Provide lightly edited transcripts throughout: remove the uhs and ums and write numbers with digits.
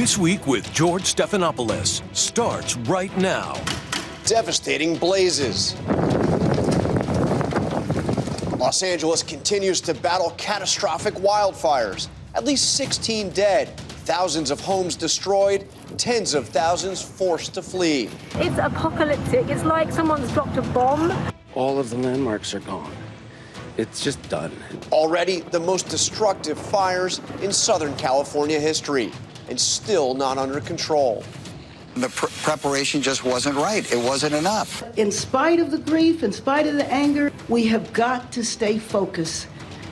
This Week with George Stephanopoulos starts right now. Devastating blazes. Los Angeles continues to battle catastrophic wildfires. At least 16 dead, thousands of homes destroyed, tens of thousands forced to flee. It's apocalyptic. It's like someone's dropped a bomb. All of the landmarks are gone. It's just done. Already the most destructive fires in Southern California history, and still not under control. The preparation just wasn't right. It wasn't enough. In spite of the grief, in spite of the anger, we have got to stay focused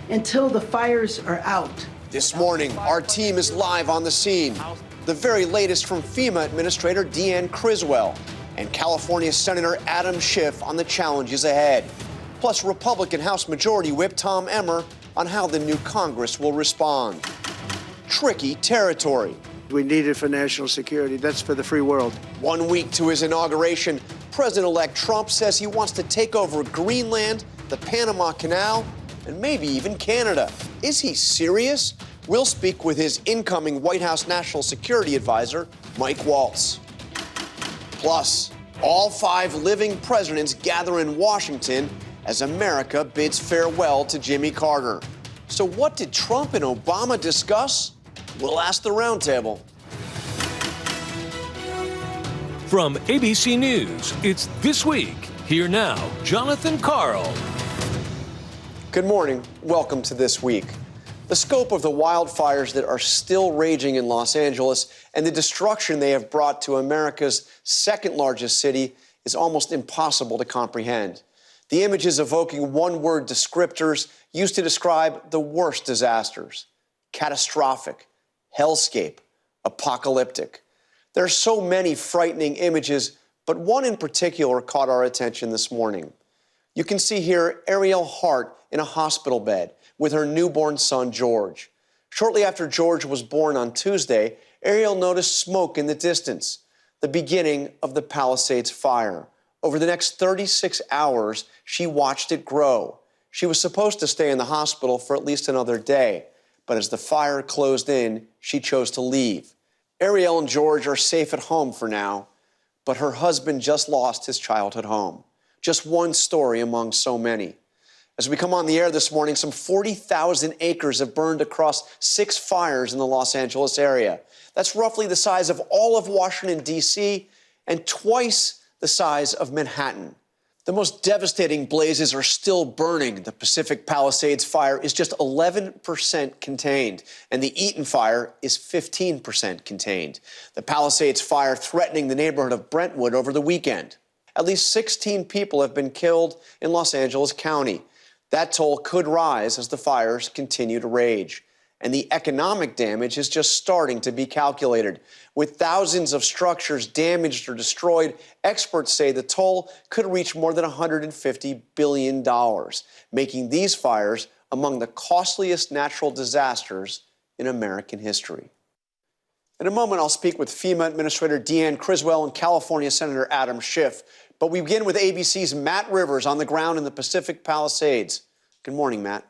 until the fires are out. This morning, our team is live on the scene. The very latest from FEMA Administrator Deanne Criswell and California Senator Schiff on the challenges ahead. Plus, Republican House Majority Whip Tom Emmer on how the new Congress will respond. Tricky territory. We need it for national security. That's for the free world. 1 week to his inauguration, President-elect Trump says he wants to take over Greenland, the Panama Canal, and maybe even Canada. Is he serious? We'll speak with his incoming White House National Security Advisor, Mike Waltz. Plus, all 5 living presidents gather in Washington as America bids farewell to Jimmy Carter. So what did Trump and Obama discuss? We'll ask the roundtable. From ABC News, it's This Week. Here now, Jonathan Karl. Good morning. Welcome to This Week. The scope of the wildfires that are still raging in Los Angeles and the destruction they have brought to America's second largest city is almost impossible to comprehend. The images evoking one-word descriptors used to describe the worst disasters: catastrophic, hellscape, apocalyptic. There are so many frightening images, but one in particular caught our attention this morning. You can see here Ariel Hart in a hospital bed with her newborn son, George. Shortly after George was born on Tuesday, Ariel noticed smoke in the distance, the beginning of the Palisades fire. Over the next 36 hours, she watched it grow. She was supposed to stay in the hospital for at least another day, but as the fire closed in, she chose to leave. Ariel and George are safe at home for now, but her husband just lost his childhood home. Just one story among so many. As we come on the air this morning, some 40,000 acres have burned across 6 fires in the Los Angeles area. That's roughly the size of all of Washington, D.C., and twice the size of Manhattan. The most devastating blazes are still burning. The Pacific Palisades fire is just 11% contained, and the Eaton fire is 15% contained. The Palisades fire threatening the neighborhood of Brentwood over the weekend. At least 16 people have been killed in Los Angeles County. That toll could rise as the fires continue to rage. And the economic damage is just starting to be calculated. With thousands of structures damaged or destroyed, experts say the toll could reach more than $150 billion, making these fires among the costliest natural disasters in American history. In a moment, I'll speak with FEMA Administrator Deanne Criswell and California Senator Schiff. But we begin with ABC's Matt Rivers on the ground in the Pacific Palisades. Good morning, Matt.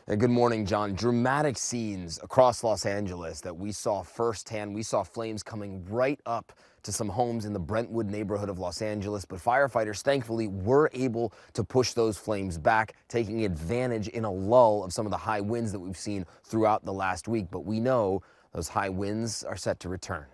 Good morning, John. Dramatic scenes across Los Angeles that we saw firsthand. We saw flames coming right up to some homes in the Brentwood neighborhood of Los Angeles, but firefighters thankfully were able to push those flames back, taking advantage in a lull of some of the high winds that we've seen throughout the last week. But we know those high winds are set to return.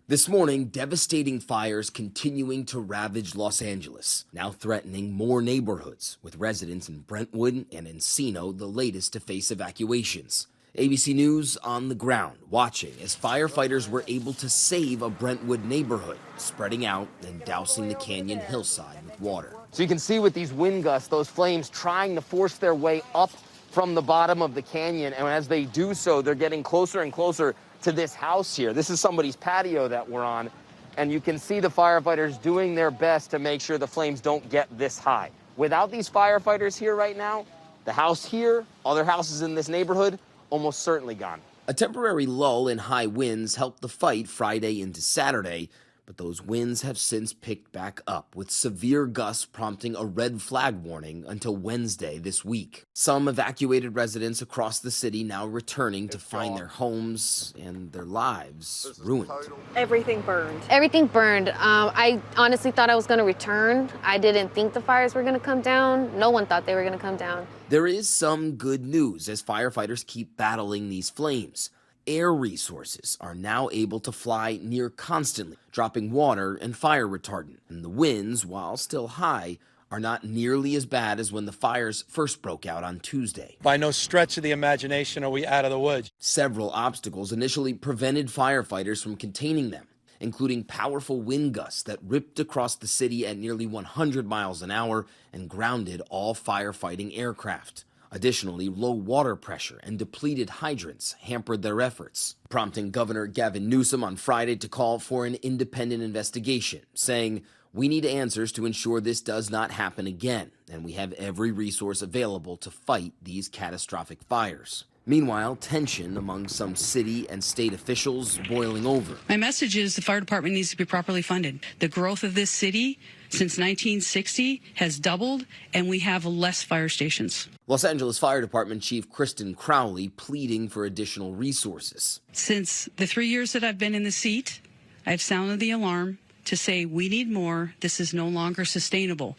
This morning, devastating fires continuing to ravage Los Angeles, now threatening more neighborhoods, with residents in Brentwood and Encino the latest to face evacuations. ABC News on the ground, watching as firefighters were able to save a Brentwood neighborhood, spreading out and dousing the canyon hillside with water. So you can see with these wind gusts, those flames trying to force their way up from the bottom of the canyon, and as they do so, they're getting closer and closer to this house here. This is somebody's patio that we're on, and you can see the firefighters doing their best to make sure the flames don't get this high. Without these firefighters here right now, the house here, other houses in this neighborhood, almost certainly gone. A temporary lull in high winds helped the fight Friday into Saturday, But those winds have since picked back up, with severe gusts prompting a red flag warning until Wednesday this week. Some evacuated residents across the city now returning to find their homes and their lives ruined. Everything burned. Everything burned. I honestly thought I was going to return. I didn't think the fires were going to come down. No one thought they were going to come down. There is some good news as firefighters keep battling these flames. Air resources are now able to fly near constantly, dropping water and fire retardant. And the winds, while still high, are not nearly as bad as when the fires first broke out on Tuesday. By no stretch of the imagination are we out of the woods. Several obstacles initially prevented firefighters from containing them, including powerful wind gusts that ripped across the city at nearly 100 miles an hour and grounded all firefighting aircraft. Additionally, low water pressure and depleted hydrants hampered their efforts, prompting Governor Gavin Newsom on Friday to call for an independent investigation, saying, "We need answers to ensure this does not happen again, and we have every resource available to fight these catastrophic fires." Meanwhile, tension among some city and state officials boiling over. My message is the fire department needs to be properly funded. The growth of this city since 1960 has doubled, and we have less fire stations. Los Angeles Fire Department Chief Kristen Crowley pleading for additional resources. Since the 3 years that I've been in the seat, I've sounded the alarm to say we need more. This is no longer sustainable.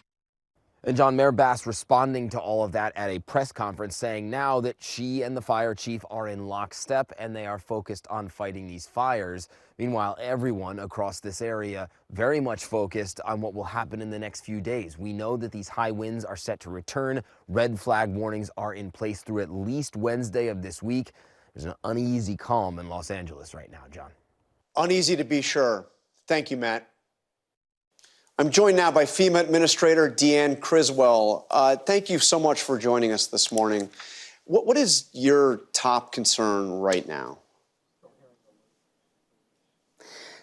And John, Mayor Bass responding to all of that at a press conference, saying now that she and the fire chief are in lockstep and they are focused on fighting these fires. Meanwhile, everyone across this area very much focused on what will happen in the next few days. We know that these high winds are set to return. Red flag warnings are in place through at least Wednesday of this week. There's an uneasy calm in Los Angeles right now, John. Uneasy to be sure. Thank you, Matt. I'm joined now by FEMA Administrator Deanne Criswell. Thank you so much for joining us this morning. What is your top concern right now?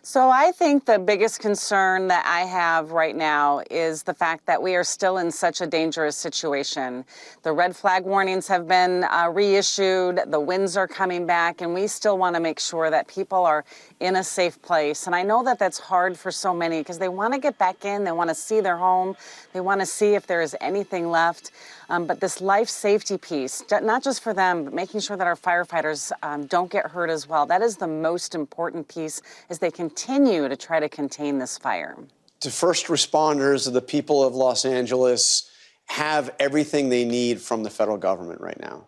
So I think the biggest concern that I have right now is the fact that we are still in such a dangerous situation. The red flag warnings have been reissued, the winds are coming back, and we still want to make sure that people are in a safe place. And I know that that's hard for so many because they want to get back in, they want to see their home, they want to see if there is anything left. But this life safety piece, not just for them, but making sure that our firefighters don't get hurt as well, that is the most important piece as they continue to try to contain this fire. Do first responders, the people of Los Angeles, have everything they need from the federal government right now?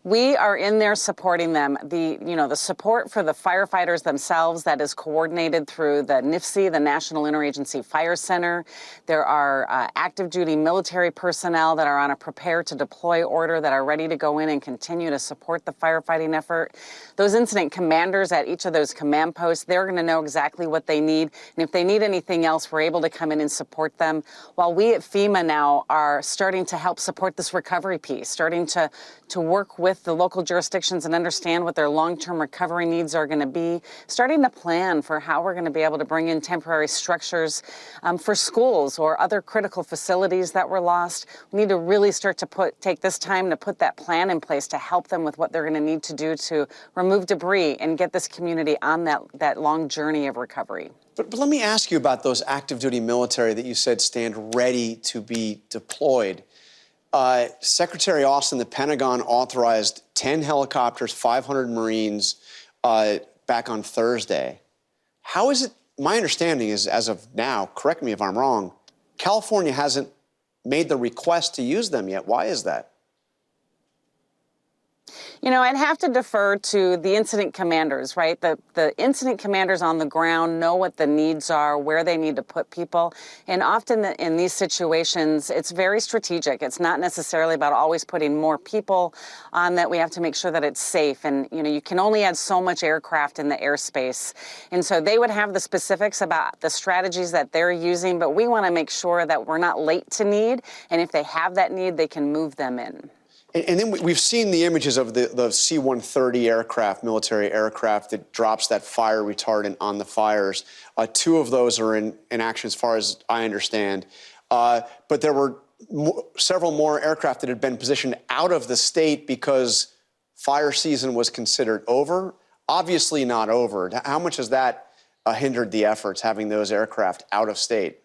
We are in there supporting them. The support for the firefighters themselves that is coordinated through the NIFC, the National Interagency Fire Center. There are active duty military personnel that are on a prepare to deploy order that are ready to go in and continue to support the firefighting effort. Those incident commanders at each of those command posts, they're going to know exactly what they need. And if they need anything else, we're able to come in and support them. While we at FEMA now are starting to help support this recovery piece, starting to work with the local jurisdictions and understand what their long-term recovery needs are going to be, starting to plan for how we're going to be able to bring in temporary structures for schools or other critical facilities that were lost. We need to really start to take this time to put that plan in place to help them with what they're going to need to do to remove debris and get this community on that long journey of recovery. But let me ask you about those active duty military that you said stand ready to be deployed. Secretary Austin, the Pentagon authorized 10 helicopters, 500 Marines back on Thursday. How is it? My understanding is, as of now, correct me if I'm wrong, California hasn't made the request to use them yet. Why is that? You know, I'd have to defer to the incident commanders, right? The incident commanders on the ground know what the needs are, where they need to put people. And often in these situations, it's very strategic. It's not necessarily about always putting more people on that. We have to make sure that it's safe. And, you know, you can only add so much aircraft in the airspace. And so they would have the specifics about the strategies that they're using, but we want to make sure that we're not late to need. And if they have that need, they can move them in. And then we've seen the images of the C-130 aircraft, military aircraft that drops that fire retardant on the fires. 2 of those are in action as far as I understand. But there were several more aircraft that had been positioned out of the state because fire season was considered over. obviously not over. How much has that hindered the efforts, having those aircraft out of state?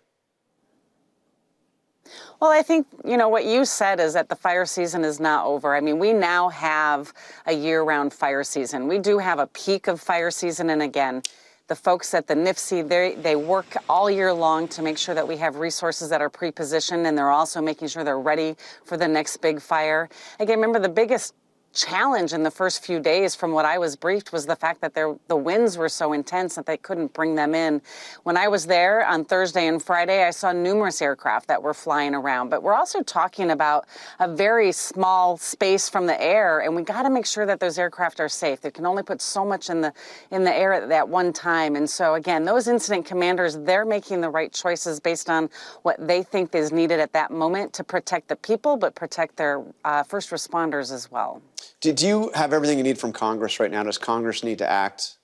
Well, I think, what you said is that the fire season is not over. I mean, we now have a year-round fire season. We do have a peak of fire season, and again, the folks at the NIFC, they work all year long to make sure that we have resources that are pre-positioned, and they're also making sure they're ready for the next big fire. Again, remember, the biggest challenge in the first few days, from what I was briefed, was the fact that the winds were so intense that they couldn't bring them in. When I was there on Thursday and Friday, I saw numerous aircraft that were flying around. But we're also talking about a very small space from the air, and we got to make sure that those aircraft are safe. They can only put so much in the air at that one time. And so again, those incident commanders, they're making the right choices based on what they think is needed at that moment to protect the people, but protect their first responders as well. Do you have everything you need from Congress right now? Does Congress need to act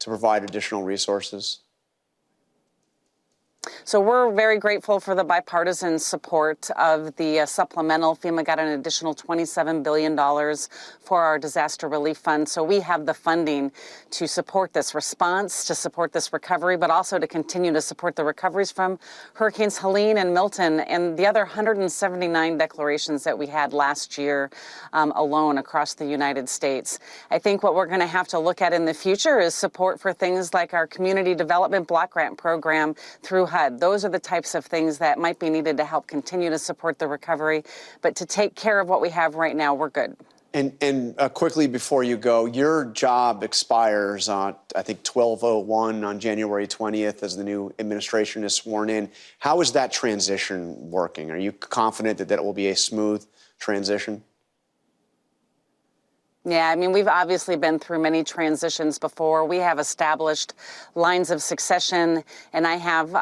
to provide additional resources? So we're very grateful for the bipartisan support of the supplemental. FEMA got an additional $27 billion for our disaster relief fund. So we have the funding to support this response, to support this recovery, but also to continue to support the recoveries from Hurricanes Helene and Milton and the other 179 declarations that we had last year alone across the United States. I think what we're going to have to look at in the future is support for things like our Community Development Block Grant Program through HUD. Those are the types of things that might be needed to help continue to support the recovery. But to take care of what we have right now, we're good. And quickly before you go, your job expires on, I think, 12/01 on January 20th as the new administration is sworn in. How is that transition working? Are you confident that it will be a smooth transition? Yeah, I mean, we've obviously been through many transitions before. We have established lines of succession, and I have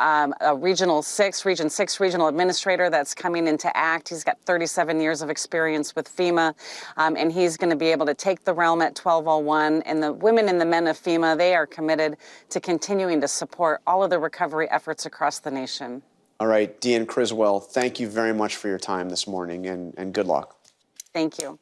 a Region 6 regional administrator that's coming into act. He's got 37 years of experience with FEMA, and he's going to be able to take the realm at 12/01. And the women and the men of FEMA, they are committed to continuing to support all of the recovery efforts across the nation. All right, Deanne Criswell, thank you very much for your time this morning, and good luck. Thank you.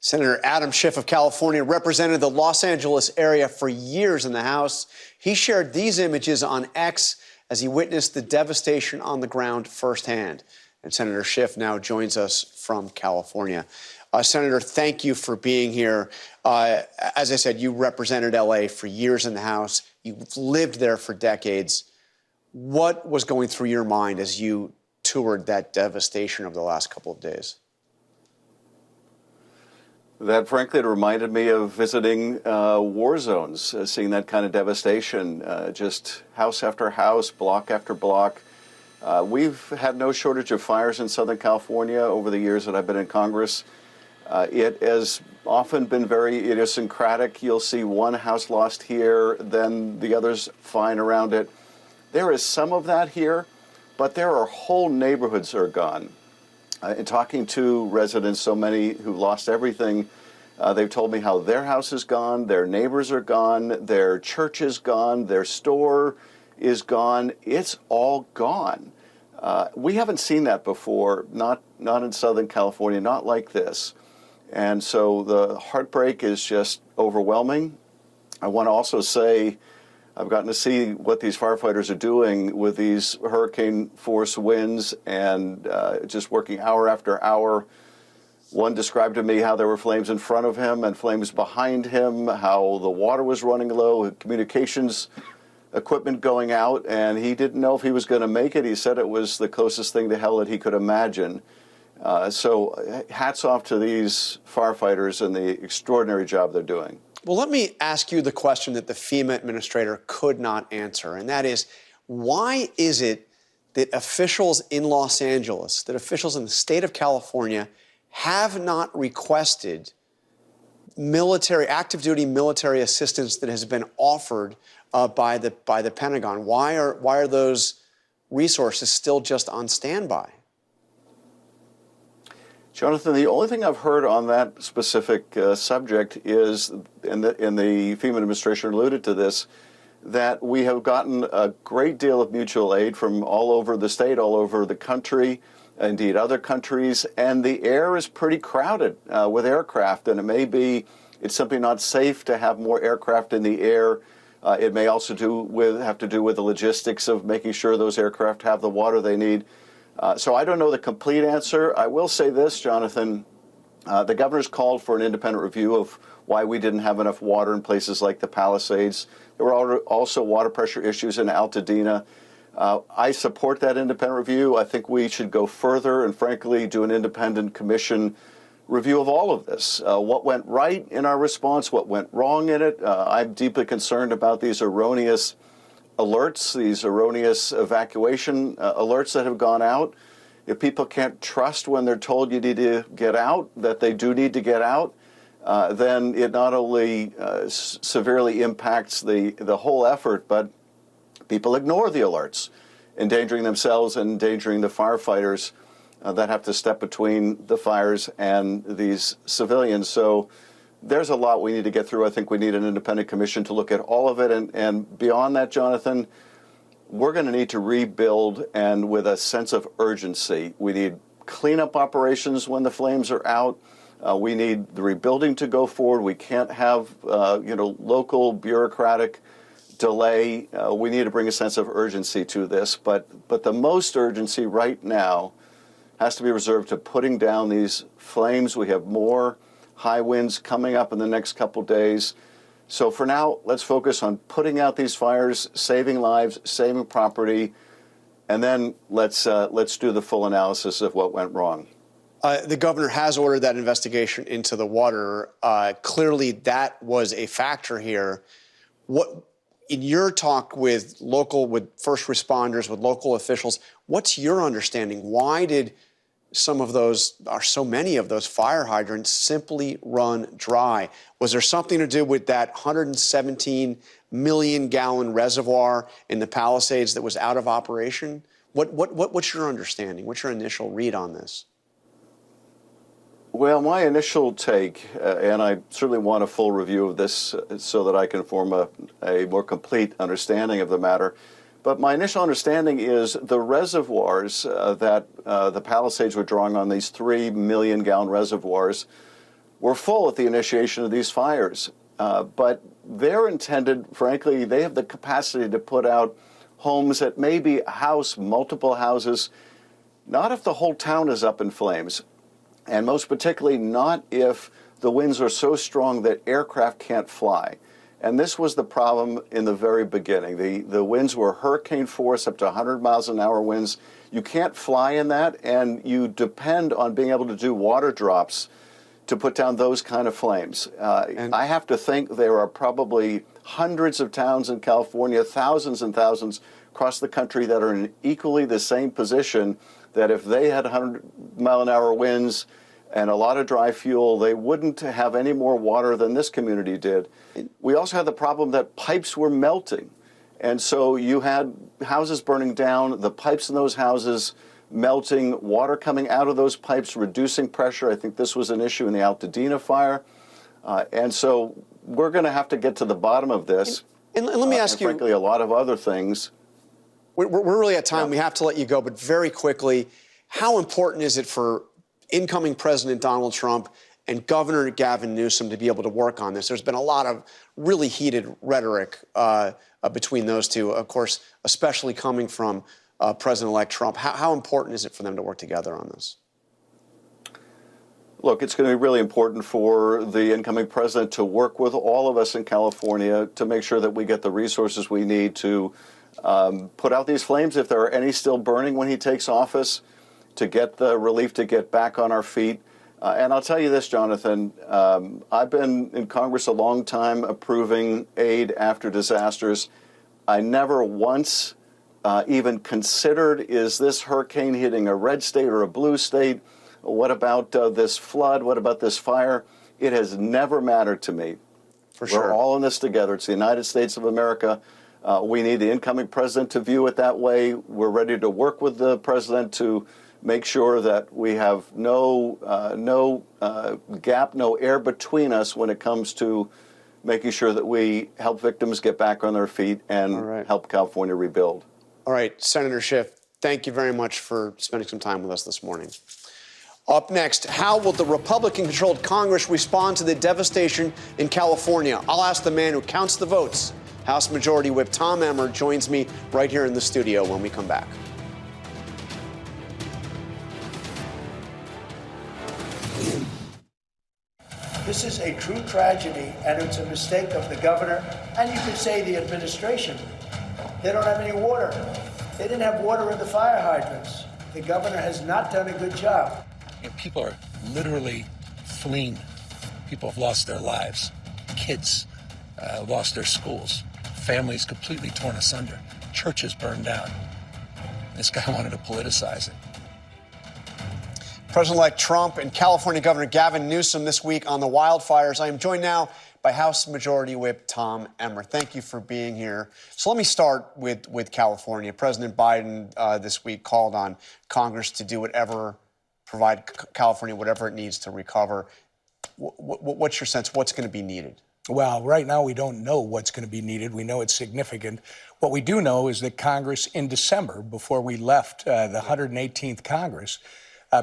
Senator Adam Schiff of California represented the Los Angeles area for years in the House. He shared these images on X as he witnessed the devastation on the ground firsthand. And Senator Schiff now joins us from California. Senator, thank you for being here. As I said, you represented L.A. for years in the House. You've lived there for decades. What was going through your mind as you toured that devastation over the last couple of days? That, frankly, it reminded me of visiting war zones, seeing that kind of devastation, just house after house, block after block. We've had no shortage of fires in Southern California over the years that I've been in Congress. It has often been very idiosyncratic. You'll see one house lost here, then the others fine around it. There is some of that here, but there are whole neighborhoods that are gone. In talking to residents, so many who lost everything, they've told me how their house is gone, their neighbors are gone, their church is gone, their store is gone. It's all gone. We haven't seen that before, not in Southern California, not like this. And so the heartbreak is just overwhelming. I want to also say I've gotten to see what these firefighters are doing with these hurricane force winds and just working hour after hour. One described to me how there were flames in front of him and flames behind him, how the water was running low, communications equipment going out, and he didn't know if he was going to make it. He said it was the closest thing to hell that he could imagine. So hats off to these firefighters and the extraordinary job they're doing. Well, let me ask you the question that the FEMA administrator could not answer, and that is, why is it that officials in Los Angeles, that officials in the state of California have not requested active duty military assistance that has been offered by the Pentagon? Why are those resources still just on standby? Jonathan, the only thing I've heard on that specific subject is, and the FEMA administration alluded to this, that we have gotten a great deal of mutual aid from all over the state, all over the country, indeed other countries, and the air is pretty crowded with aircraft, and it may be it's simply not safe to have more aircraft in the air. It may also have to do with the logistics of making sure those aircraft have the water they need. So I don't know the complete answer. I will say this, Jonathan. The governor's called for an independent review of why we didn't have enough water in places like the Palisades. There were also water pressure issues in Altadena. I support that independent review. I think we should go further and, frankly, do an independent commission review of all of this. What went right in our response, what went wrong in it. I'm deeply concerned about these erroneous alerts, these erroneous evacuation alerts that have gone out. If people can't trust when they're told you need to get out, that they do need to get out, then it not only severely impacts the whole effort, but people ignore the alerts, endangering themselves and endangering the firefighters that have to step between the fires and these civilians. So there's a lot we need to get through. I think we need an independent commission to look at all of it. And beyond that, Jonathan, we're going to need to rebuild, and with a sense of urgency. We need cleanup operations when the flames are out. We need the rebuilding to go forward. We can't have local bureaucratic delay. We need to bring a sense of urgency to this. But the most urgency right now has to be reserved to putting down these flames. We have more high winds coming up in the next couple days. So for now, let's focus on putting out these fires, saving lives, saving property, and then let's do the full analysis of what went wrong. The governor has ordered that investigation into the water. Clearly, that was a factor here. What, in your talk with first responders, with local officials, what's your understanding? Why did so many of those fire hydrants simply run dry? Was there something to do with that 117 million gallon reservoir in the Palisades that was out of operation? What's your understanding? What's your initial read on this? Well, my initial take, and I certainly want a full review of this so that I can form a more complete understanding of the matter. But my initial understanding is the reservoirs that the Palisades were drawing on, these 3 million gallon reservoirs, were full at the initiation of these fires. But they're intended, frankly, they have the capacity to put out homes that maybe a house, multiple houses, not if the whole town is up in flames. And most particularly not if the winds are so strong that aircraft can't fly. And this was the problem in the very beginning. The winds were hurricane force, up to 100 miles an hour winds. You can't fly in that, and you depend on being able to do water drops to put down those kind of flames. I have to think there are probably hundreds of towns in California, thousands and thousands across the country that are in equally the same position, that if they had 100-mile-an-hour winds and a lot of dry fuel, they wouldn't have any more water than this community did. We also had the problem that pipes were melting. And so you had houses burning down, the pipes in those houses melting, water coming out of those pipes, reducing pressure. I think this was an issue in the Altadena fire. And so we're going to have to get to the bottom of this. And let me ask you, frankly, a lot of other things. We're really at time. Yeah. We have to let you go, but very quickly, how important is it for incoming President Donald Trump and Governor Gavin Newsom to be able to work on this? There's been a lot of really heated rhetoric between those two, of course, especially coming from President-elect Trump. How important is it for them to work together on this? Look, it's going to be really important for the incoming president to work with all of us in California to make sure that we get the resources we need to put out these flames, if there are any still burning when he takes office, to get the relief to get back on our feet. And I'll tell you this, Jonathan, I've been in Congress a long time approving aid after disasters. I never once even considered, is this hurricane hitting a red state or a blue state? What about this flood? What about this fire? It has never mattered to me. For sure. We're all in this together. It's the United States of America. We need the incoming president to view it that way. We're ready to work with the president to make sure that we have no gap, no air between us when it comes to making sure that we help victims get back on their feet and help California rebuild. All right, Senator Schiff, Thank you very much for spending some time with us this morning. Up next, how will the Republican-controlled Congress respond to the devastation in California? I'll ask the man who counts the votes. House Majority Whip Tom Emmer joins me right here in the studio when we come back. This is a true tragedy, and it's a mistake of the governor, and you could say the administration. They don't have any water. They didn't have water in the fire hydrants. The governor has not done a good job. People are literally fleeing. People have lost their lives. Kids lost their schools. Families completely torn asunder. Churches burned down. This guy wanted to politicize it. President-elect Trump and California Governor Gavin Newsom this week on the wildfires. I am joined now by House Majority Whip Tom Emmer. Thank you for being here. So let me start with California. President Biden this week called on Congress to do whatever, provide California whatever it needs to recover. What's your sense? What's going to be needed? Well, right now we don't know what's going to be needed. We know it's significant. What we do know is that Congress in December, before we left the 118th Congress,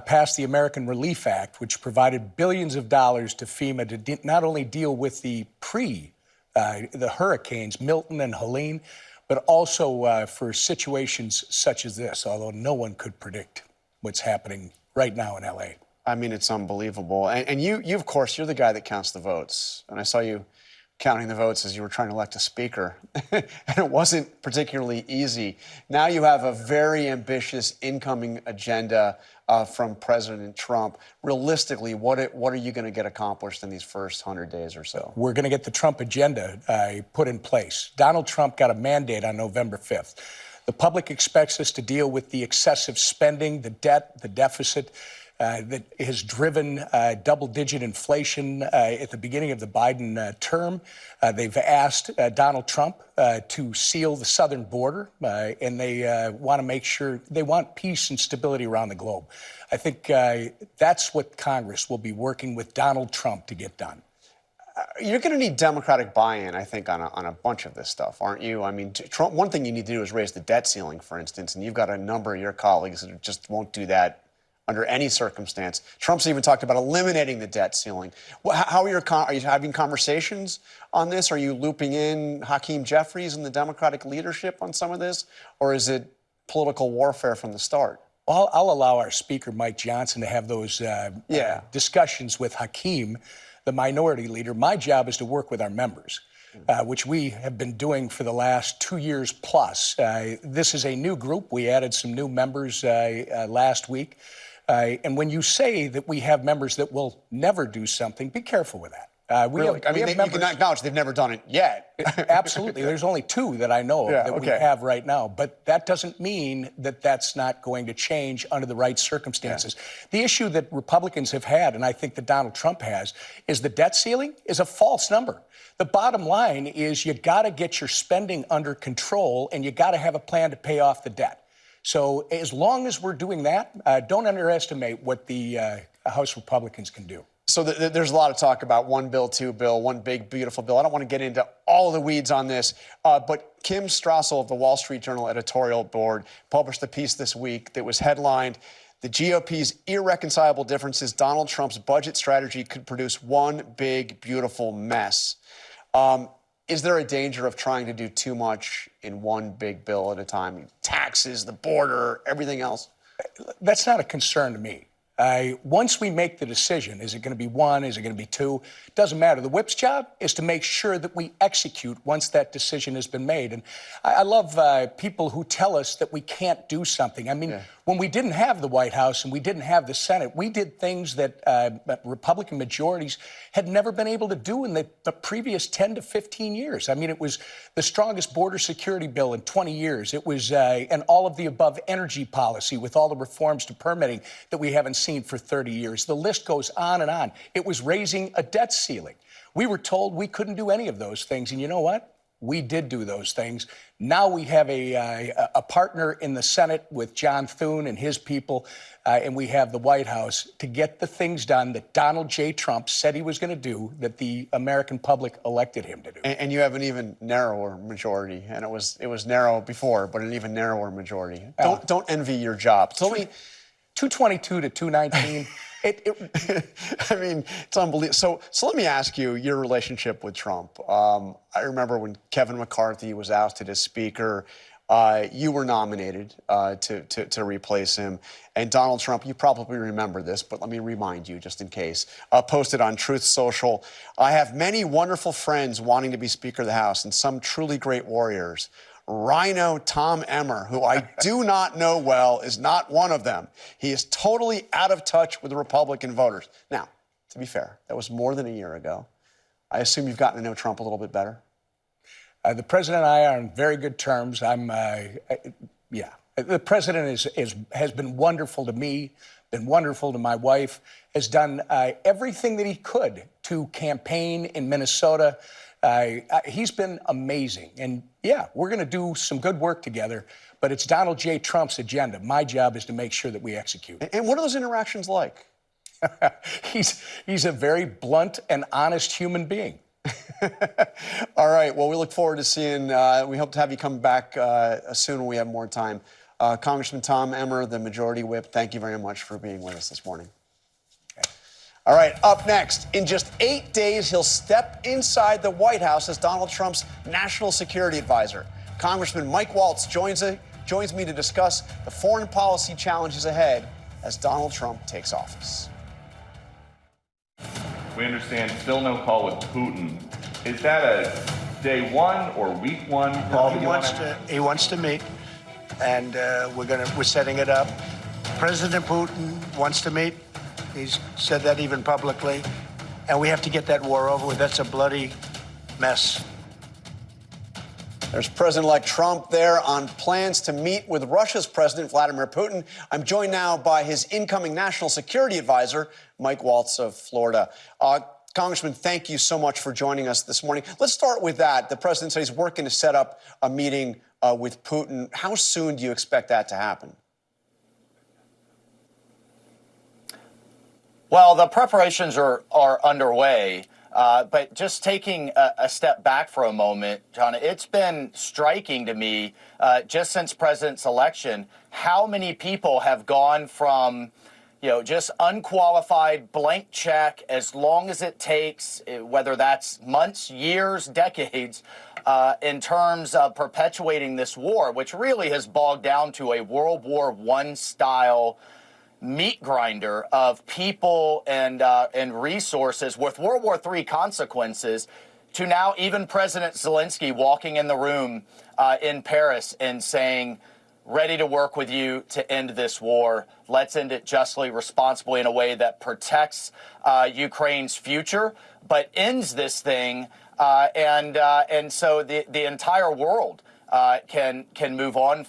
passed the American Relief Act, which provided billions of dollars to FEMA to not only deal with the the hurricanes, Milton and Helene, but also for situations such as this, although no one could predict what's happening right now in L.A. I mean, it's unbelievable. And you, of course, you're the guy that counts the votes. And I saw you counting the votes as you were trying to elect a speaker. And it wasn't particularly easy. Now you have a very ambitious incoming agenda from President Trump. Realistically, what are you going to get accomplished in these first 100 days or so? We're going to get the Trump agenda put in place. Donald Trump got a mandate on November 5th. The public expects us to deal with the excessive spending, the debt, the deficit, that has driven double-digit inflation at the beginning of the Biden term. They've asked Donald Trump to seal the southern border, and they want to make sure they want peace and stability around the globe. I think that's what Congress will be working with Donald Trump to get done. You're going to need Democratic buy-in, I think, on a bunch of this stuff, aren't you? I mean, Trump, one thing you need to do is raise the debt ceiling, for instance, and you've got a number of your colleagues that just won't do that under any circumstance. Trump's even talked about eliminating the debt ceiling. How are you having conversations on this? Are you looping in Hakeem Jeffries and the Democratic leadership on some of this? Or is it political warfare from the start? Well, I'll allow our Speaker, Mike Johnson, to have those discussions with Hakeem, the minority leader. My job is to work with our members, which we have been doing for the last 2 years plus. This is a new group. We added some new members last week. And when you say that we have members that will never do something, be careful with that. You can acknowledge they've never done it yet. Absolutely. There's only two that I know of that we have right now. But that doesn't mean that that's not going to change under the right circumstances. The issue that Republicans have had, and I think that Donald Trump has, is the debt ceiling is a false number. The bottom line is you got to get your spending under control, and you got to have a plan to pay off the debt. So as long as we're doing that, don't underestimate what the House Republicans can do. So there's a lot of talk about one bill, two bill, one big, beautiful bill. I don't want to get into all the weeds on this, but Kim Strassel of the Wall Street Journal editorial board published a piece this week that was headlined, "The GOP's irreconcilable differences, Donald Trump's budget strategy could produce one big, beautiful mess." Is there a danger of trying to do too much in one big bill at a time? Taxes, the border, everything else? That's not a concern to me. Once we make the decision, is it going to be one, is it going to be two? Doesn't matter. The whip's job is to make sure that we execute once that decision has been made. And I love people who tell us that we can't do something. I mean, when we didn't have the White House and we didn't have the Senate, we did things that Republican majorities had never been able to do in the previous 10 to 15 years. I mean, it was the strongest border security bill in 20 years. It was an all-of-the-above energy policy with all the reforms to permitting that we haven't seen for 30 years. The list goes on and on. It was raising a debt ceiling. We were told we couldn't do any of those things, and you know what? We did do those things. Now we have a partner in the Senate with John Thune and his people, and we have the White House to get the things done that Donald J. Trump said he was going to do, that the American public elected him to do. And you have an even narrower majority, and it was narrow before, but an even narrower majority. Don't envy your job. Tell me, 222 to 219. I mean, it's unbelievable. So let me ask you your relationship with Trump. I remember when Kevin McCarthy was ousted as Speaker, you were nominated to replace him. And Donald Trump, you probably remember this, but let me remind you just in case, posted on Truth Social, "I have many wonderful friends wanting to be Speaker of the House and some truly great warriors. Rhino Tom Emmer, who I do not know well, is not one of them. He is totally out of touch with the Republican voters." Now, to be fair, that was more than a year ago. I assume you've gotten to know Trump a little bit better. The president and I are on very good terms. The president has been wonderful to me, been wonderful to my wife, has done everything that he could to campaign in Minnesota. He's been amazing. And yeah, we're going to do some good work together, but it's Donald J. Trump's agenda. My job is to make sure that we execute. And what are those interactions like? He's a very blunt and honest human being. All right. Well, we look forward to seeing, we hope to have you come back soon when we have more time. Congressman Tom Emmer, the Majority Whip, thank you very much for being with us this morning. All right, up next, in just 8 days, he'll step inside the White House as Donald Trump's national security advisor. Congressman Mike Waltz joins me to discuss the foreign policy challenges ahead as Donald Trump takes office. We understand still no call with Putin. Is that a day one or week one? No, he wants to meet, and we're setting it up. President Putin wants to meet. He's said that even publicly. And we have to get that war over with. That's a bloody mess. There's President-elect Trump there on plans to meet with Russia's President Vladimir Putin. I'm joined now by his incoming national security advisor, Mike Waltz of Florida. Congressman, thank you so much for joining us this morning. Let's start with that. The president said he's working to set up a meeting with Putin. How soon do you expect that to happen? Well, the preparations are underway, but just taking a step back for a moment, John, it's been striking to me just since President's election how many people have gone from, just unqualified blank check as long as it takes, whether that's months, years, decades, in terms of perpetuating this war, which really has bogged down to a World War I style meat grinder of people and resources with World War III consequences, to now even President Zelensky walking in the room in Paris and saying, ready to work with you to end this war. Let's end it justly, responsibly, in a way that protects Ukraine's future, but ends this thing. And so the entire world can move on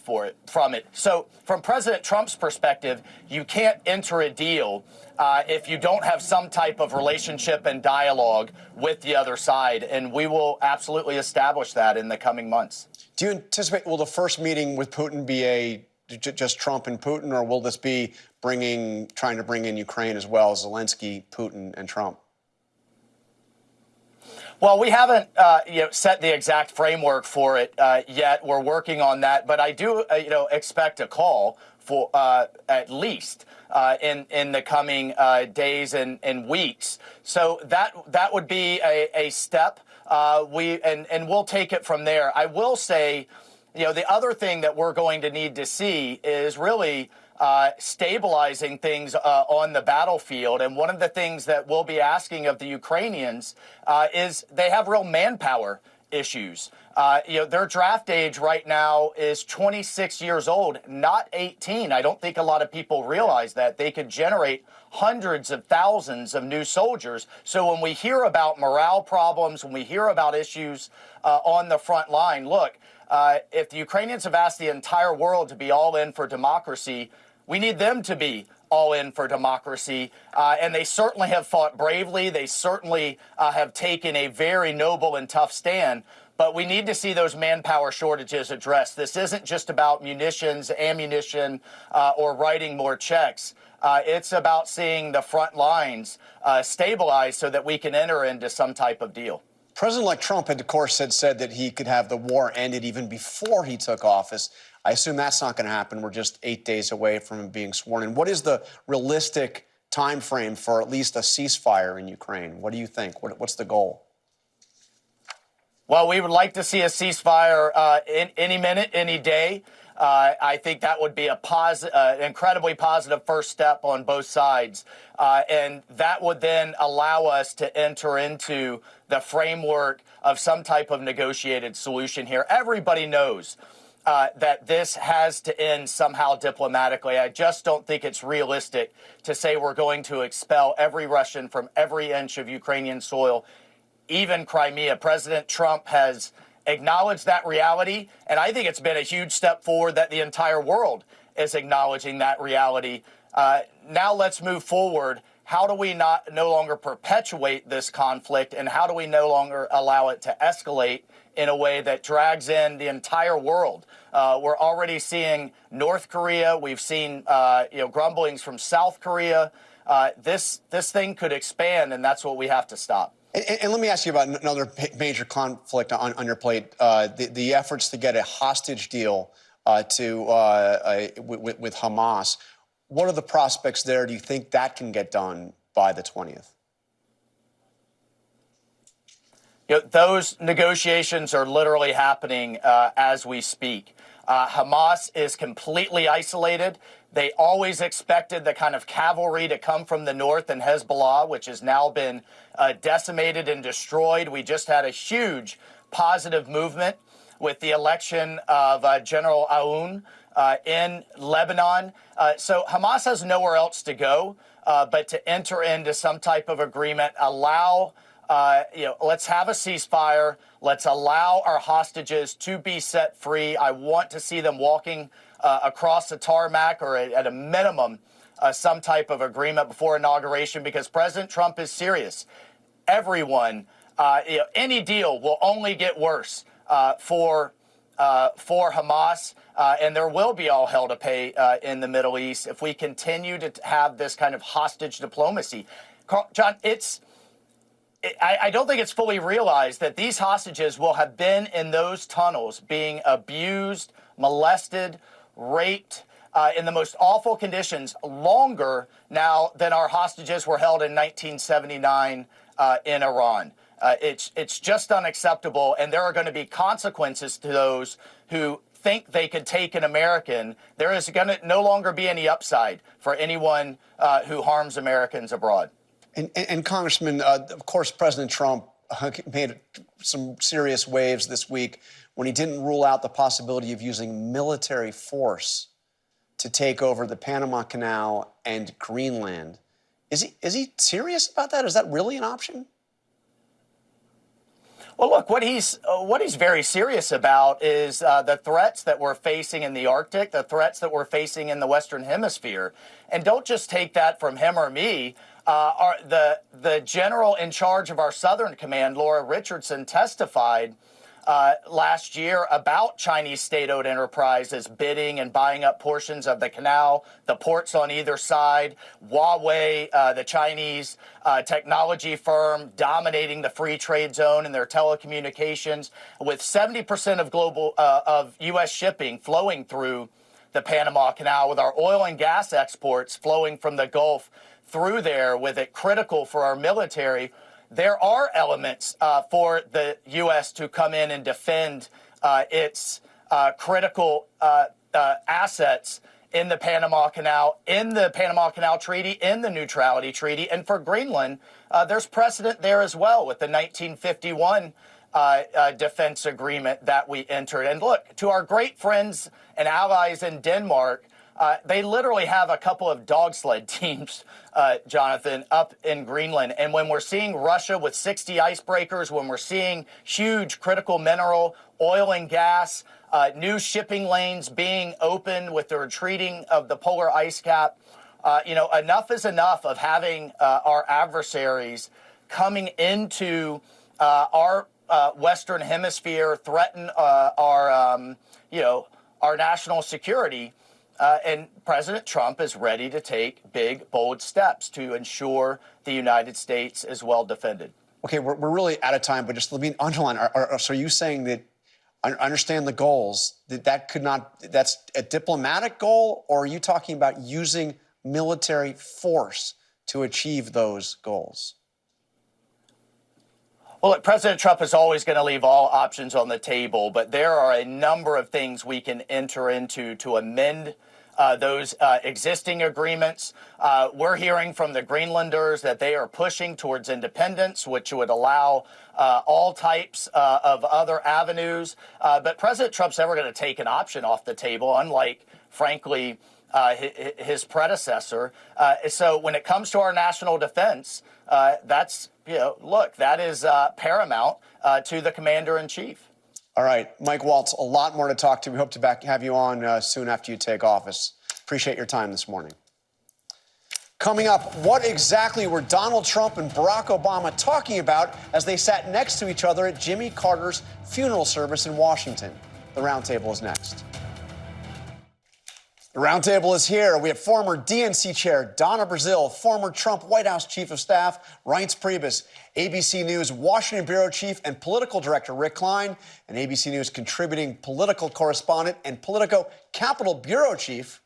from it. So from President Trump's perspective, you can't enter a deal if you don't have some type of relationship and dialogue with the other side. And we will absolutely establish that in the coming months. Do you anticipate, will the first meeting with Putin be just Trump and Putin, or will this be trying to bring in Ukraine as well, Zelensky, Putin, and Trump? Well, we haven't set the exact framework for it yet. We're working on that, but I do expect a call for at least in the coming days and weeks. So that would be a step. And we'll take it from there. I will say, the other thing that we're going to need to see is really stabilizing things on the battlefield. And one of the things that we'll be asking of the Ukrainians is they have real manpower issues. Their draft age right now is 26 years old, not 18. I don't think a lot of people realize that. They could generate hundreds of thousands of new soldiers. So when we hear about morale problems, when we hear about issues on the front line, look, if the Ukrainians have asked the entire world to be all in for democracy, we need them to be all in for democracy. And they certainly have fought bravely. They certainly have taken a very noble and tough stand. But we need to see those manpower shortages addressed. This isn't just about munitions, ammunition, or writing more checks. It's about seeing the front lines stabilized so that we can enter into some type of deal. President-elect Trump had, of course, said that he could have the war ended even before he took office. I assume that's not going to happen. We're just 8 days away from him being sworn in. What is the realistic time frame for at least a ceasefire in Ukraine? What do you think? What's the goal? Well, we would like to see a ceasefire in any minute, any day. I think that would be an incredibly positive first step on both sides. And that would then allow us to enter into the framework of some type of negotiated solution here. Everybody knows that this has to end somehow diplomatically. I just don't think it's realistic to say we're going to expel every Russian from every inch of Ukrainian soil, even Crimea. President Trump has acknowledged that reality, and I think it's been a huge step forward that the entire world is acknowledging that reality. Now let's move forward. How do we no longer perpetuate this conflict, and how do we no longer allow it to escalate in a way that drags in the entire world? We're already seeing North Korea. We've seen grumblings from South Korea. This thing could expand, and that's what we have to stop. And let me ask you about another major conflict on your plate, the efforts to get a hostage deal with Hamas. What are the prospects there? Do you think that can get done by the 20th? Those negotiations are literally happening as we speak. Hamas is completely isolated. They always expected the kind of cavalry to come from the north and Hezbollah, which has now been decimated and destroyed. We just had a huge positive movement with the election of General Aoun in Lebanon. So Hamas has nowhere else to go but to enter into some type of agreement, allow let's have a ceasefire. Let's allow our hostages to be set free. I want to see them walking across the tarmac, or at a minimum, some type of agreement before inauguration, because President Trump is serious. Everyone, any deal will only get worse for Hamas, and there will be all hell to pay in the Middle East if we continue to have this kind of hostage diplomacy. John, I don't think it's fully realized that these hostages will have been in those tunnels being abused, molested, raped in the most awful conditions longer now than our hostages were held in 1979 in Iran. It's just unacceptable, and there are going to be consequences to those who think they could take an American. There is going to no longer be any upside for anyone who harms Americans abroad. And Congressman, of course, President Trump made some serious waves this week when he didn't rule out the possibility of using military force to take over the Panama Canal and Greenland. Is he serious about that? Is that really an option? Well, look, what he's very serious about is the threats that we're facing in the Arctic, the threats that we're facing in the Western Hemisphere. And don't just take that from him or me. The general in charge of our Southern Command, Laura Richardson, testified last year about Chinese state-owned enterprises bidding and buying up portions of the canal, the ports on either side, Huawei, the Chinese technology firm, dominating the free trade zone in their telecommunications, with 70% of of U.S. shipping flowing through the Panama Canal, with our oil and gas exports flowing from the Gulf through there, with it critical for our military. There are elements for the U.S. to come in and defend its critical assets in the Panama Canal, in the Panama Canal Treaty, in the Neutrality Treaty. And for Greenland, there's precedent there as well with the 1951 defense agreement that we entered. And look, to our great friends and allies in Denmark, they literally have a couple of dog sled teams, Jonathan, up in Greenland. And when we're seeing Russia with 60 icebreakers, when we're seeing huge critical mineral, oil and gas, new shipping lanes being opened with the retreating of the polar ice cap, enough is enough of having our adversaries coming into our Western Hemisphere, threaten our national security. And President Trump is ready to take big, bold steps to ensure the United States is well defended. Okay, we're really out of time, but just let me underline. So are you saying that, I understand the goals, that's a diplomatic goal, or are you talking about using military force to achieve those goals? Well, look, President Trump is always going to leave all options on the table, but there are a number of things we can enter into to amend those existing agreements. We're hearing from the Greenlanders that they are pushing towards independence, which would allow all types of other avenues. But President Trump's never going to take an option off the table, unlike, frankly, his predecessor. So when it comes to our national defense, that is paramount to the commander-in-chief. All right, Mike Waltz, a lot more to talk to. We hope to have you on soon after you take office. Appreciate your time this morning. Coming up, what exactly were Donald Trump and Barack Obama talking about as they sat next to each other at Jimmy Carter's funeral service in Washington? The Roundtable is next. The Roundtable is here. We have former DNC Chair Donna Brazile, former Trump White House Chief of Staff Reince Priebus, ABC News Washington Bureau Chief and Political Director Rick Klein, and ABC News contributing political correspondent and Politico Capitol Bureau Chief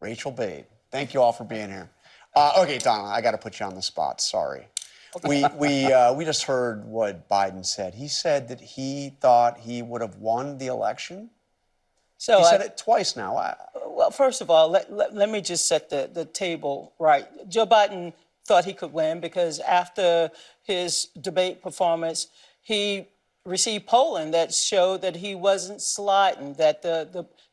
Rachael Bade. Thank you all for being here. Okay, Donna, I got to put you on the spot. Sorry. We just heard what Biden said. He said that he thought he would have won the election. So he said it twice now. Well, first of all, let me just set the table right. Joe Biden thought he could win because after his debate performance, he received polling that showed that he wasn't sliding, that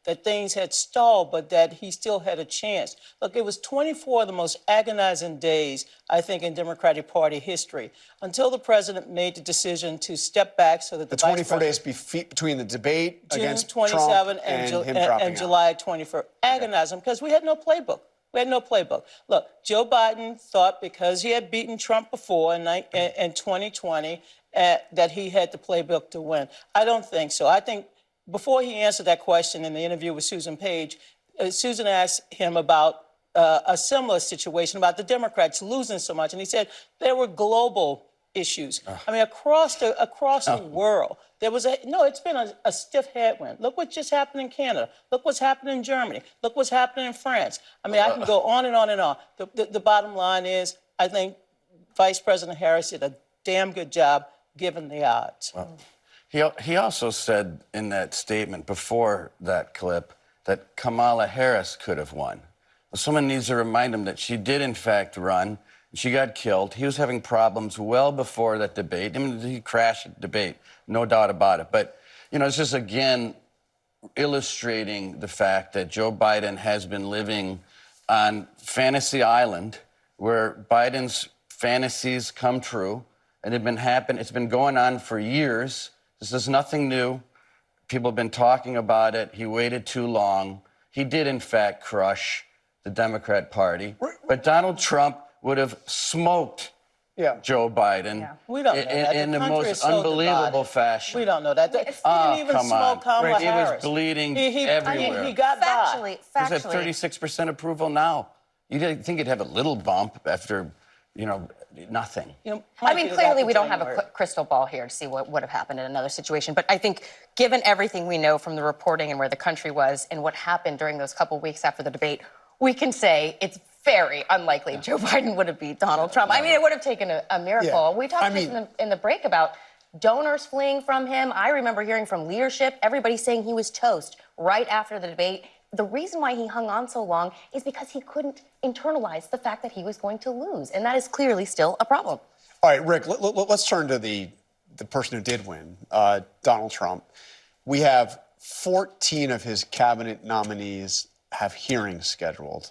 that things had stalled, but that he still had a chance. Look, it was 24 of the most agonizing days, I think, in Democratic Party history, until the president made the decision to step back so that the 24 days between the debate against June 27 Trump and July 21st. Agonizing because we had no playbook. We had no playbook. Look, Joe Biden thought because he had beaten Trump before in 2020 that he had the playbook to win. I don't think so. I think before he answered that question in the interview with Susan Page, Susan asked him about a similar situation, about the Democrats losing so much. And he said there were global issues. I mean, across the world, there was it's been a stiff headwind. Look what just happened in Canada. Look what's happening in Germany. Look what's happening in France. I mean, I can go on and on and on. The bottom line is, I think Vice President Harris did a damn good job given the odds. Well, he also said in that statement before that clip that Kamala Harris could have won. Well, someone needs to remind him that she did, in fact, run. She got killed. He was having problems well before that debate. I mean, he crashed the debate, no doubt about it. But, it's just, again, illustrating the fact that Joe Biden has been living on Fantasy Island, where Biden's fantasies come true. And it's been going on for years. This is nothing new. People have been talking about it. He waited too long. He did, in fact, crush the Democrat Party. But Donald Trump would have smoked Joe Biden we don't know that. in the most unbelievable fashion. We don't know that. He didn't even smoke Kamala Harris. He was bleeding everywhere. He got factually. He's at 36% approval now. You didn't think he'd have a little bump after, nothing. I mean, clearly we don't have a crystal ball here to see what would have happened in another situation. But I think given everything we know from the reporting and where the country was and what happened during those couple weeks after the debate, we can say it's very unlikely Joe Biden would have beat Donald Trump. I mean, it would have taken a miracle. Yeah. We talked in the break about donors fleeing from him. I remember hearing from leadership, everybody saying he was toast right after the debate. The reason why he hung on so long is because he couldn't internalize the fact that he was going to lose. And that is clearly still a problem. All right, Rick, let's turn to the person who did win, Donald Trump. We have 14 of his cabinet nominees have hearings scheduled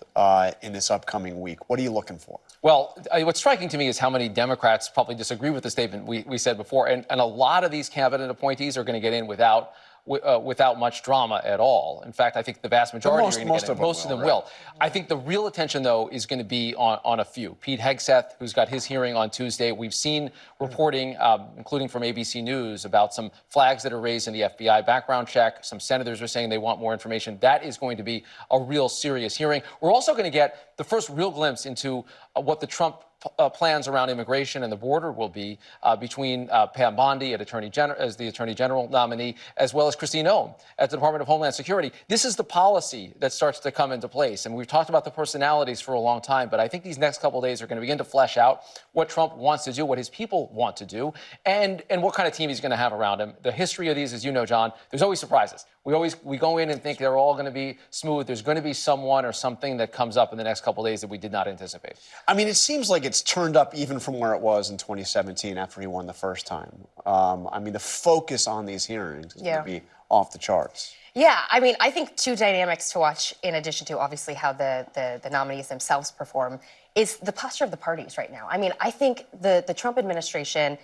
in this upcoming week. What are you looking for? Well, what's striking to me is how many Democrats probably disagree with the statement we said before. And a lot of these cabinet appointees are going to get in without without much drama at all. In fact, I think the vast majority are going to get it. Most of them will. I think the real attention, though, is going to be on a few. Pete Hegseth, who's got his hearing on Tuesday. We've seen reporting, including from ABC News, about some flags that are raised in the FBI background check. Some senators are saying they want more information. That is going to be a real serious hearing. We're also going to get the first real glimpse into what the Trump plans around immigration and the border will be between Pam Bondi as the Attorney General nominee, as well as Christine Ohm at the Department of Homeland Security. This is the policy that starts to come into place. And we've talked about the personalities for a long time, but I think these next couple of days are going to begin to flesh out what Trump wants to do, what his people want to do, and what kind of team he's going to have around him. The history of these, as you know, John, there's always surprises. We go in and think they're all going to be smooth. There's going to be someone or something that comes up in the next couple of days that we did not anticipate. I mean, it seems like it's turned up even from where it was in 2017 after he won the first time. I mean, the focus on these hearings is going to be off the charts. Yeah, I mean, I think two dynamics to watch, in addition to obviously how the nominees themselves perform, is the posture of the parties right now. I mean, I think the Trump administration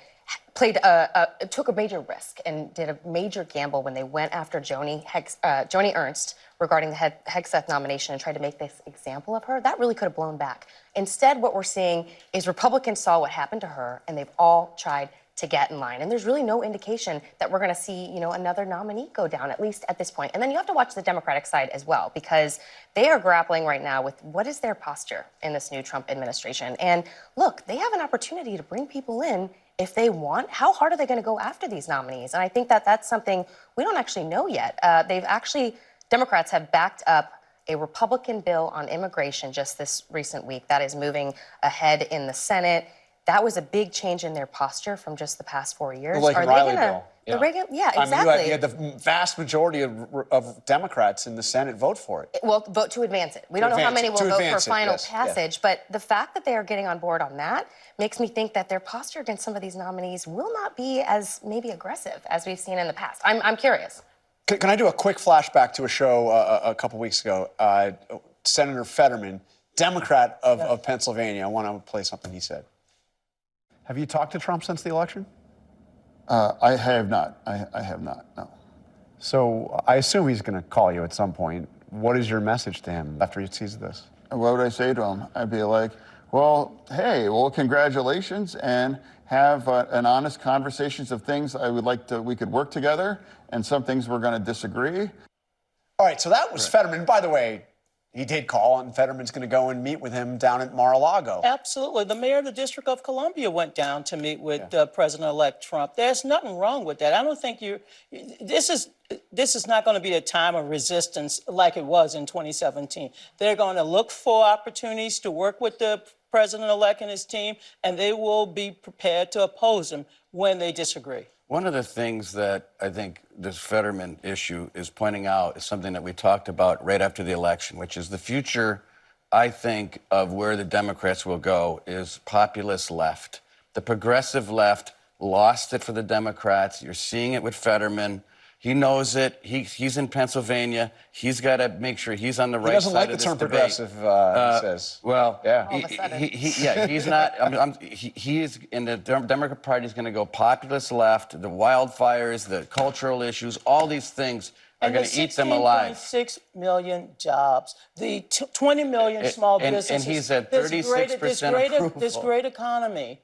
took a major risk and did a major gamble when they went after Joni Ernst regarding the Hegseth nomination and tried to make this example of her. That really could have blown back. Instead, what we're seeing is Republicans saw what happened to her, and they've all tried to get in line. And there's really no indication that we're going to see, another nominee go down, at least at this point. And then you have to watch the Democratic side as well, because they are grappling right now with what is their posture in this new Trump administration. And look, they have an opportunity to bring people in if they want. How hard are they going to go after these nominees? And I think that that's something we don't actually know yet. Democrats have backed up a Republican bill on immigration just this recent week that is moving ahead in the Senate. That was a big change in their posture from just the past 4 years. The Riley bill. Yeah, exactly. I mean, you had the vast majority of Democrats in the Senate vote for it. Well, vote to advance it. We don't know how many will vote for final passage, but the fact that they are getting on board on that makes me think that their posture against some of these nominees will not be as maybe aggressive as we've seen in the past. I'm curious. Can I do a quick flashback to a show a couple weeks ago? Senator Fetterman, Democrat of Pennsylvania. I want to play something he said. Have you talked to Trump since the election? I have not. I have not, no. So I assume he's going to call you at some point. What is your message to him after he sees this? What would I say to him? I'd be like, well, hey, congratulations, and have an honest conversations of things I would like we could work together, and some things we're going to disagree. All right, so that was Fetterman. By the way, he did call, and Fetterman's going to go and meet with him down at Mar-a-Lago. Absolutely. The mayor of the District of Columbia went down to meet with President-elect Trump. There's nothing wrong with that. I don't think this is not going to be a time of resistance like it was in 2017. They're going to look for opportunities to work with the president-elect and his team, and they will be prepared to oppose him when they disagree. One of the things that I think this Fetterman issue is pointing out is something that we talked about right after the election, which is the future, I think, of where the Democrats will go is populist left. The progressive left lost it for the Democrats. You're seeing it with Fetterman. He knows it. He's in Pennsylvania. He's got to make sure he's on the right side of this debate. He doesn't like the term progressive, he says. Well, yeah. He's not. He is in the Democrat Party is going to go populist left. The wildfires, the cultural issues, all these things are going to eat them alive. 16.6 million jobs, the 20 million small businesses. And he's at 36% approval. This great economy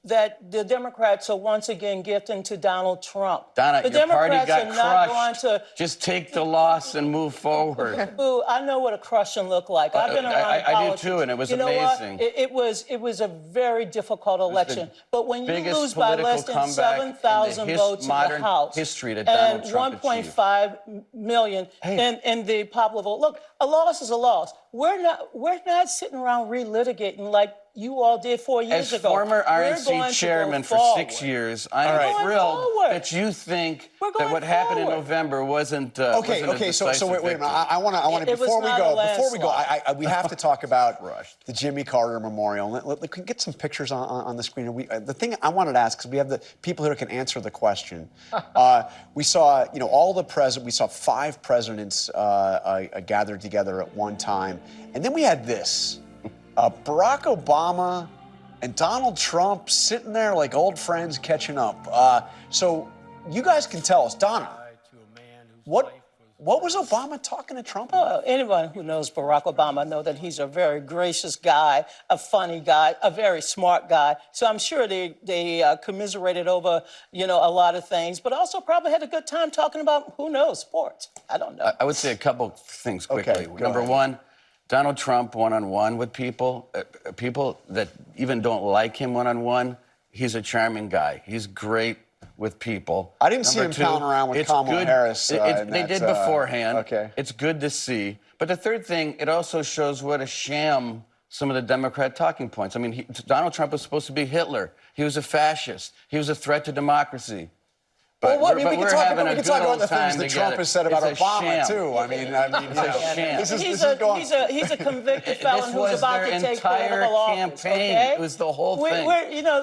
that the Democrats are once again gifting to Donald Trump. Donna, the your Democrats party got are not crushed. going to just take the loss and move forward. Boo, I know what a crushing look like. I've been around politics. I do too, and it was amazing. It was a very difficult election. But when you lose by less than 7,000 votes in the House and 1.5 million in the popular vote, look, a loss is a loss. We're not sitting around relitigating like you all did 4 years ago. As former RNC chairman for 6 years, I'm thrilled that you think that what happened in November wasn't. Okay. So wait a minute. I want to before we go, we have to talk about the Jimmy Carter Memorial. Let get some pictures on the screen. The thing I wanted to ask, because we have the people here who can answer the question. We saw, all the presidents. We saw 5 presidents gathered together at one time, and then we had this. Barack Obama and Donald Trump sitting there like old friends catching up. So you guys can tell us, Donna, What was Obama talking to Trump about? Anyone who knows Barack Obama know that he's a very gracious guy, a funny guy, a very smart guy. So I'm sure they commiserated over, a lot of things, but also probably had a good time talking about, who knows, sports. I don't know. I would say a couple things quickly. Okay, Number one, Donald Trump one-on-one with people that even don't like him one-on-one, he's a charming guy. He's great with people. I didn't see him pound around with Kamala Harris. They did beforehand. Okay. It's good to see. But the third thing, it also shows what a sham some of the Democrat talking points. I mean, Donald Trump was supposed to be Hitler. He was a fascist. He was a threat to democracy. But we can we're talk having about a good old the time things that together. Trump has said about It's a Obama sham. too. I mean, He's a convicted felon who's about to take entire political office. campaign. Okay? It was the whole thing.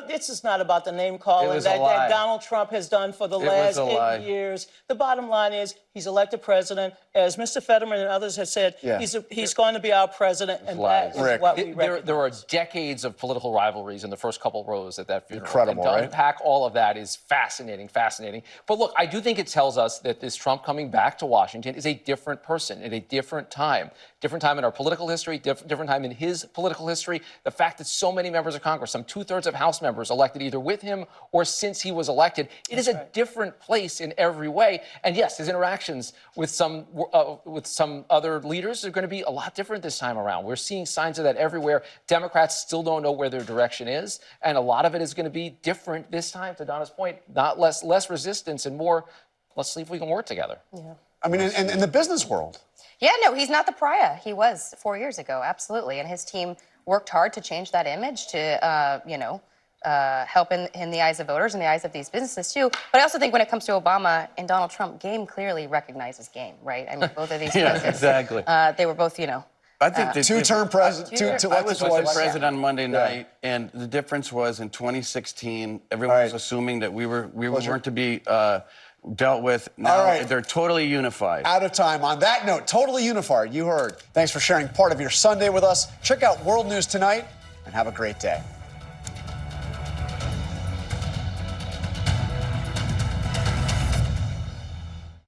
This is not about the name calling was that Donald Trump has done for the last 8 years. The bottom line is he's elected president. As Mr. Fetterman and others have said, he's going to be our president, and that is what we recognize. There are decades of political rivalries in the first couple rows at that funeral. Incredible, and to right? unpack all of that is fascinating. But look, I do think it tells us that this Trump coming back to Washington is a different person at a different time. Different time in our political history, different time in his political history. The fact that so many members of Congress, some 2/3 of House members, elected either with him or since he was elected, it is a different place in every way. And yes, his interactions with some other leaders are going to be a lot different this time around. We're seeing signs of that everywhere. Democrats still don't know where their direction is, and a lot of it is going to be different this time. To Donna's point, not less resistance and more. Let's see if we can work together. Yeah. I mean, in the business world. Yeah, no, he's not the pariah he was 4 years ago, absolutely. And his team worked hard to change that image to, help in the eyes of voters, in the eyes of these businesses, too. But I also think when it comes to Obama and Donald Trump, game clearly recognizes game, right? I mean, both of these presidents. Exactly. They were both, I think two-term president. I was with the president on Monday night, and the difference was in 2016, everyone was assuming that we weren't to be dealt with. Now they're totally unified. Out of time. On that note, totally unified, you heard. Thanks for sharing part of your Sunday with us. Check out World News Tonight, and have a great day.